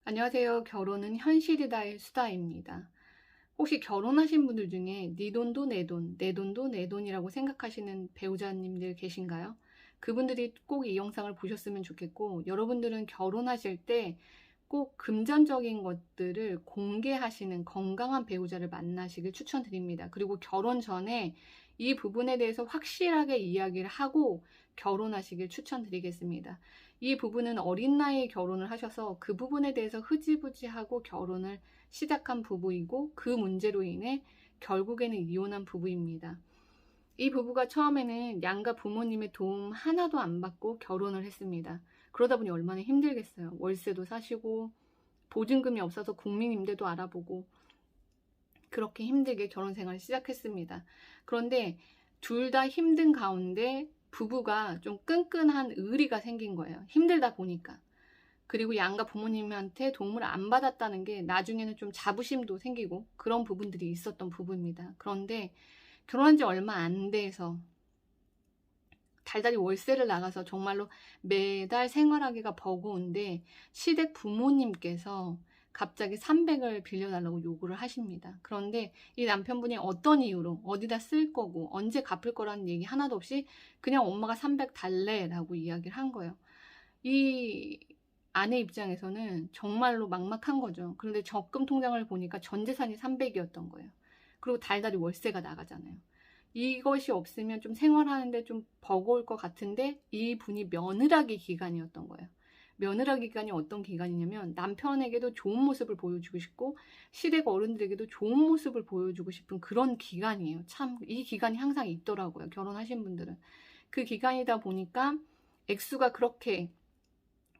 안녕하세요. 결혼은 현실이다의 수다입니다. 혹시 결혼하신 분들 중에 네 돈도 내 돈, 내 돈도 내 돈이라고 생각하시는 배우자님들 계신가요? 그분들이 꼭 이 영상을 보셨으면 좋겠고, 여러분들은 결혼하실 때 꼭 금전적인 것들을 공개하시는 건강한 배우자를 만나시길 추천드립니다. 그리고 결혼 전에 이 부분에 대해서 확실하게 이야기를 하고 결혼하시길 추천드리겠습니다. 이 부부는 어린 나이에 결혼을 하셔서 그 부분에 대해서 흐지부지하고 결혼을 시작한 부부이고, 그 문제로 인해 결국에는 이혼한 부부입니다. 이 부부가 처음에는 양가 부모님의 도움 하나도 안 받고 결혼을 했습니다. 그러다 보니 얼마나 힘들겠어요. 월세도 사시고 보증금이 없어서 국민임대도 알아보고 그렇게 힘들게 결혼 생활을 시작했습니다. 그런데 둘 다 힘든 가운데 부부가 좀 끈끈한 의리가 생긴 거예요. 힘들다 보니까. 그리고 양가 부모님한테 도움을 안 받았다는 게 나중에는 좀 자부심도 생기고 그런 부분들이 있었던 부부입니다. 그런데 결혼한 지 얼마 안 돼서 달달이 월세를 나가서 정말로 매달 생활하기가 버거운데 시댁 부모님께서 갑자기 300을 빌려달라고 요구를 하십니다. 그런데 이 남편분이 어떤 이유로 어디다 쓸 거고 언제 갚을 거라는 얘기 하나도 없이 그냥 엄마가 300 달래라고 이야기를 한 거예요. 이 아내 입장에서는 정말로 막막한 거죠. 그런데 적금 통장을 보니까 전 재산이 300이었던 거예요. 그리고 달달이 월세가 나가잖아요. 이것이 없으면 좀 생활하는데 좀 버거울 것 같은데 이분이 며느라기 기간이었던 거예요. 며느라기 기간이 어떤 기간이냐면 남편에게도 좋은 모습을 보여주고 싶고 시댁 어른들에게도 좋은 모습을 보여주고 싶은 그런 기간이에요. 참 이 기간이 항상 있더라고요. 결혼하신 분들은. 그 기간이다 보니까 액수가 그렇게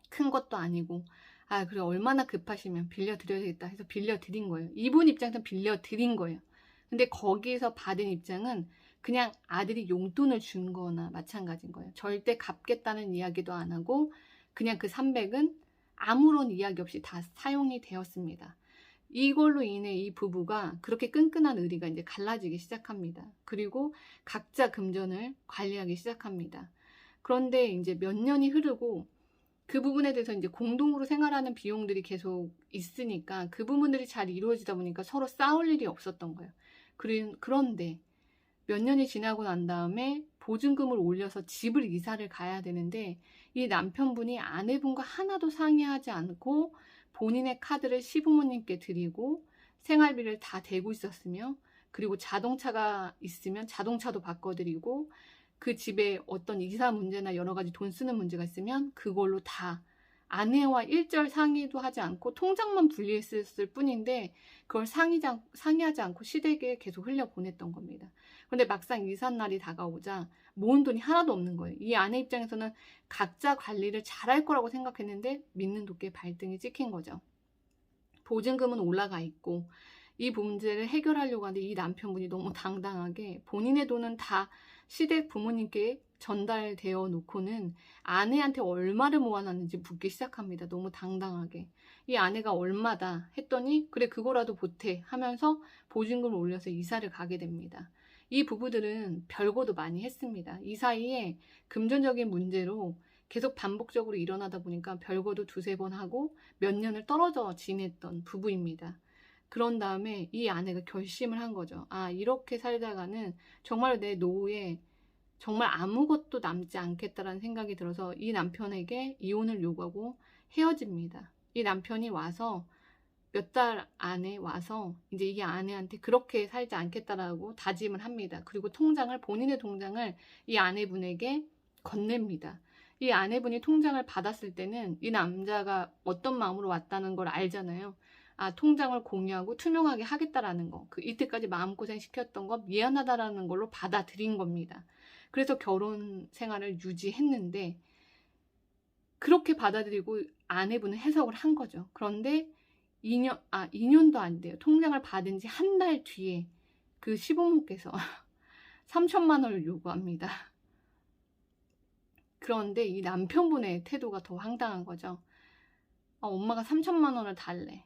큰 것도 아니고, 아 그래 얼마나 급하시면 빌려드려야겠다 해서 빌려드린 거예요. 이분 입장에서 빌려드린 거예요. 근데 거기에서 받은 입장은 그냥 아들이 용돈을 준 거나 마찬가지인 거예요. 절대 갚겠다는 이야기도 안 하고 그냥 그 300은 아무런 이야기 없이 다 사용이 되었습니다. 이걸로 인해 이 부부가 그렇게 끈끈한 의리가 이제 갈라지기 시작합니다. 그리고 각자 금전을 관리하기 시작합니다. 그런데 이제 몇 년이 흐르고 그 부분에 대해서 이제 공동으로 생활하는 비용들이 계속 있으니까 그 부분들이 잘 이루어지다 보니까 서로 싸울 일이 없었던 거예요. 그런데 몇 년이 지나고 난 다음에 보증금을 올려서 집을 이사를 가야 되는데 이 남편분이 아내분과 하나도 상의하지 않고 본인의 카드를 시부모님께 드리고 생활비를 다 대고 있었으며, 그리고 자동차가 있으면 자동차도 바꿔드리고 그 집에 어떤 이사 문제나 여러 가지 돈 쓰는 문제가 있으면 그걸로 다 아내와 일절 상의도 하지 않고 통장만 분리했을 뿐인데 그걸 상의하지 않고 시댁에 계속 흘려보냈던 겁니다. 그런데 막상 이삿날이 다가오자 모은 돈이 하나도 없는 거예요. 이 아내 입장에서는 각자 관리를 잘할 거라고 생각했는데 믿는 도끼에 발등이 찍힌 거죠. 보증금은 올라가 있고 이 문제를 해결하려고 하는데 이 남편분이 너무 당당하게 본인의 돈은 다 시댁 부모님께 전달되어 놓고는 아내한테 얼마를 모아놨는지 묻기 시작합니다. 너무 당당하게. 이 아내가 얼마다 했더니 그래 그거라도 보태 하면서 보증금을 올려서 이사를 가게 됩니다. 이 부부들은 별거도 많이 했습니다. 이 사이에 금전적인 문제로 계속 반복적으로 일어나다 보니까 별거도 두세 번 하고 몇 년을 떨어져 지냈던 부부입니다. 그런 다음에 이 아내가 결심을 한 거죠. 아, 이렇게 살다가는 정말 내 노후에 정말 아무것도 남지 않겠다라는 생각이 들어서 이 남편에게 이혼을 요구하고 헤어집니다. 이 남편이 와서 몇 달 안에 와서 이제 이 아내한테 그렇게 살지 않겠다라고 다짐을 합니다. 그리고 본인의 통장을 이 아내분에게 건넵니다. 이 아내분이 통장을 받았을 때는 이 남자가 어떤 마음으로 왔다는 걸 알잖아요. 아, 통장을 공유하고 투명하게 하겠다라는 거. 이때까지 마음고생 시켰던 거 미안하다라는 걸로 받아들인 겁니다. 그래서 결혼 생활을 유지했는데 그렇게 받아들이고 아내분은 해석을 한 거죠. 그런데 2년도 안 돼요. 통장을 받은 지 한 달 뒤에 그 시부모께서 3천만 원을 요구합니다. 그런데 이 남편분의 태도가 더 황당한 거죠. 엄마가 3천만 원을 달래.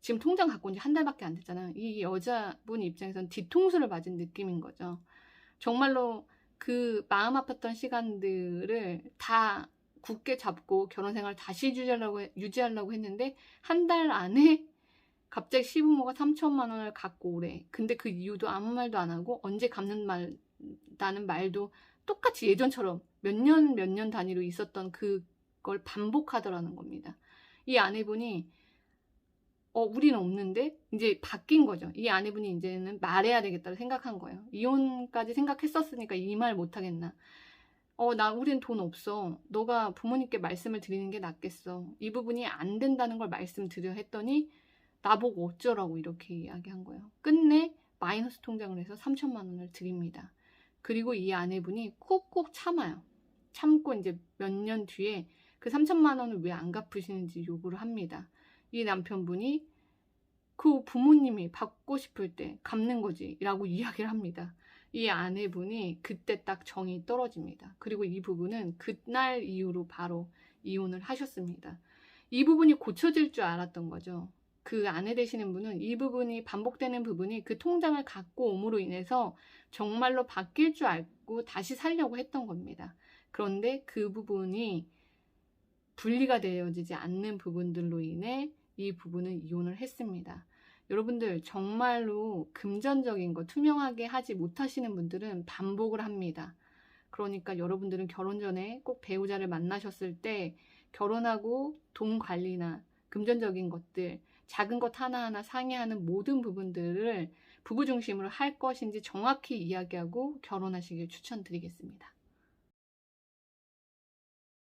지금 통장 갖고 온 지 한 달밖에 안 됐잖아요. 이 여자분 입장에서는 뒤통수를 맞은 느낌인 거죠. 정말로 그 마음 아팠던 시간들을 다 굳게 잡고 결혼 생활 다시 유지하려고 했는데 한 달 안에 갑자기 시부모가 3천만 원을 갖고 오래. 근데 그 이유도 아무 말도 안 하고 언제 갚는다는 말도 똑같이 예전처럼 몇 년 단위로 있었던 그걸 반복하더라는 겁니다. 이 아내분이 우리는 없는데 이제 바뀐 거죠. 이 아내분이 이제는 말해야 되겠다고 생각한 거예요. 이혼까지 생각했었으니까 이 말 못하겠나. 우린 돈 없어. 너가 부모님께 말씀을 드리는 게 낫겠어. 이 부분이 안 된다는 걸 말씀드려 했더니 나보고 어쩌라고 이렇게 이야기한 거예요. 끝내 마이너스 통장을 해서 3천만 원을 드립니다. 그리고 이 아내분이 꾹꾹 참아요. 참고 이제 몇 년 뒤에 그 3천만 원을 왜 안 갚으시는지 요구를 합니다. 이 남편분이 그 부모님이 받고 싶을 때 갚는 거지 라고 이야기를 합니다. 이 아내분이 그때 딱 정이 떨어집니다. 그리고 이 부부는 그날 이후로 바로 이혼을 하셨습니다. 이 부분이 고쳐질 줄 알았던 거죠. 그 아내 되시는 분은 이 부분이 반복되는 부분이 그 통장을 갖고 옴으로 인해서 정말로 바뀔 줄 알고 다시 살려고 했던 겁니다. 그런데 그 부분이 분리가 되어지지 않는 부분들로 인해 이 부부는 이혼을 했습니다. 여러분들 정말로 금전적인 거 투명하게 하지 못하시는 분들은 반복을 합니다. 그러니까 여러분들은 결혼 전에 꼭 배우자를 만나셨을 때 결혼하고 돈 관리나 금전적인 것들, 작은 것 하나하나 상의하는 모든 부분들을 부부 중심으로 할 것인지 정확히 이야기하고 결혼하시길 추천드리겠습니다.